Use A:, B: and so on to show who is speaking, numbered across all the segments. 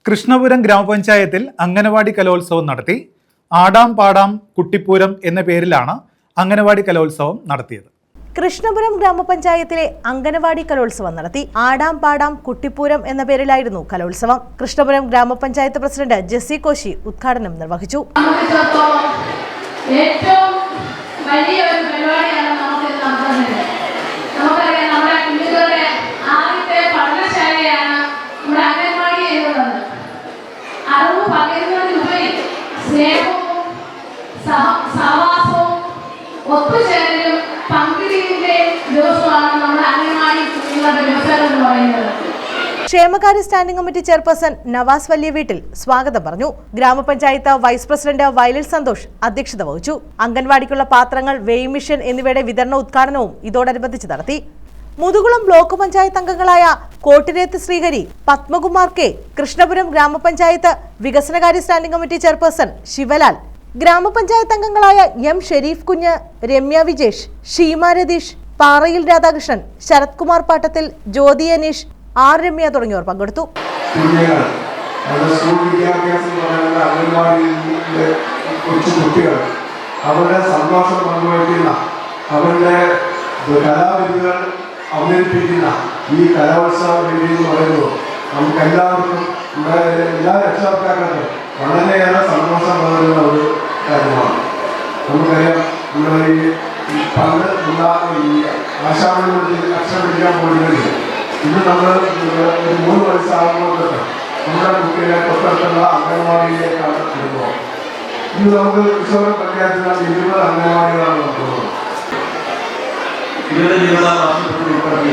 A: കൃഷ്ണപുരം ഗ്രാമപഞ്ചായത്തിൽ അംഗനവാടി കലോത്സവം നടത്തി. ആടാം പാടാം കുട്ടിപ്പൂരം എന്ന പേരിലാണ് അംഗനവാടി കലോത്സവം നടത്തിയത്.
B: കൃഷ്ണപുരം ഗ്രാമപഞ്ചായത്തിലെ അംഗനവാടി കലോത്സവം നടത്തി. ആടാം പാടാം കുട്ടിപ്പൂരം എന്ന പേരിലായിരുന്നു കലോത്സവം. കൃഷ്ണപുരം ഗ്രാമപഞ്ചായത്ത് പ്രസിഡന്റ് ജെസ്സി കോശി ഉദ്ഘാടനം നിർവഹിച്ചു.
C: സ്നേഹവും സഹവാസവും ഒത്തുചേരലും പങ്കിടലിന്റെ ദിവസമാണ് നമ്മുടെ അംഗനവാടി കുട്ടികളുടെ ദിവസം എന്ന് പറയുന്നത്.
B: ക്ഷേമകാര്യ സ്റ്റാൻഡിംഗ് കമ്മിറ്റി ചെയർപേഴ്സൺ നവാസ് വലിയ വീട്ടിൽ സ്വാഗതം പറഞ്ഞു. ഗ്രാമപഞ്ചായത്ത് വൈസ് പ്രസിഡന്റ് വയലിൽ സന്തോഷ് അധ്യക്ഷത വഹിച്ചു. അംഗൻവാടിക്കുള്ള പാത്രങ്ങൾ, വെയിങ് മെഷീൻ എന്നിവയുടെ വിതരണ ഉദ്ഘാടനവും ഇതോടനുബന്ധിച്ച് നടത്തി. മുതുകുളം ബ്ലോക്ക് പഞ്ചായത്ത് അംഗങ്ങളായ കോട്ടിരേത്ത് ശ്രീഹരി, പത്മകുമാർ കെ, കൃഷ്ണപുരം ഗ്രാമപഞ്ചായത്ത് വികസനകാര്യ സ്റ്റാൻഡിംഗ് കമ്മിറ്റി ചെയർപേഴ്സൺ ശിവലാൽ, ഗ്രാമപഞ്ചായത്ത് അംഗങ്ങളായ എം ഷെരീഫ് കുഞ്ഞ്, രമ്യ വിജേഷ്, ഷീമ രതീഷ്, പാറയിൽ രാധാകൃഷ്ണൻ, ശരത് കുമാർ പാട്ടത്തിൽ, ജ്യോതി അനീഷ്, ആർ രമ്യ തുടങ്ങിയവർ പങ്കെടുത്തു.
D: അവരുടെ സന്തോഷം പങ്കുവയ്ക്കുന്ന, അവരുടെ കലാവിധികൾ അവതരിപ്പിക്കുന്ന ഈ കലോത്സവ വേദി എന്ന് പറയുമ്പോൾ നമുക്കെല്ലാവർക്കും എല്ലാ രക്ഷകർത്താക്കൾക്കും വളരെയേറെ സന്തോഷം പകരുന്ന ഒരു കാര്യമാണ്. നമുക്കറിയാം, നമ്മുടെ ഈ പണ്ട് ഈ ആശാമണിൽ അക്ഷരം പിടിക്കാൻ പോയിരുന്നെങ്കിൽ ഇന്ന് നമ്മൾ ഒരു 3 വയസ്സാകുമ്പോൾ നമ്മുടെ കുട്ടികളെ തൊട്ടടുത്തുള്ള അംഗനവാടിയിലേക്കാണ് വിടുന്നത്. ഇന്ന് നമുക്ക് കൃഷ്ണപുരം പഞ്ചായത്തിലാണ് 20 അംഗനവാടികളാണ് നമുക്കുള്ളത്.
E: 20 വർഷത്തിൽ ഉൾപ്പെടുത്തി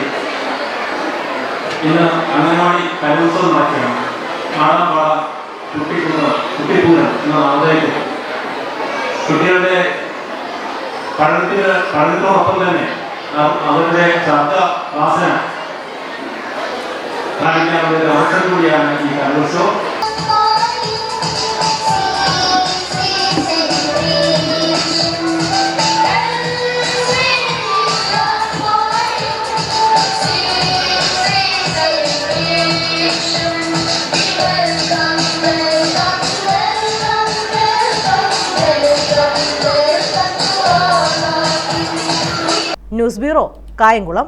E: ഇന്ന് അംഗനവാടി കലോത്സവം നടക്കുകയാണ്. ആടാം പാടാം കുട്ടിപ്പൂരം എന്ന നാമധേയത്തിൽ കുട്ടികളുടെ പഠനത്തോടൊപ്പം തന്നെ അവരുടെ ശബ്ദ വാസന കാണിക്കാനുള്ള ഒരു അവസരം കൂടിയാണ് ഈ കലോത്സവം.
B: News bureau, Kayamkulam.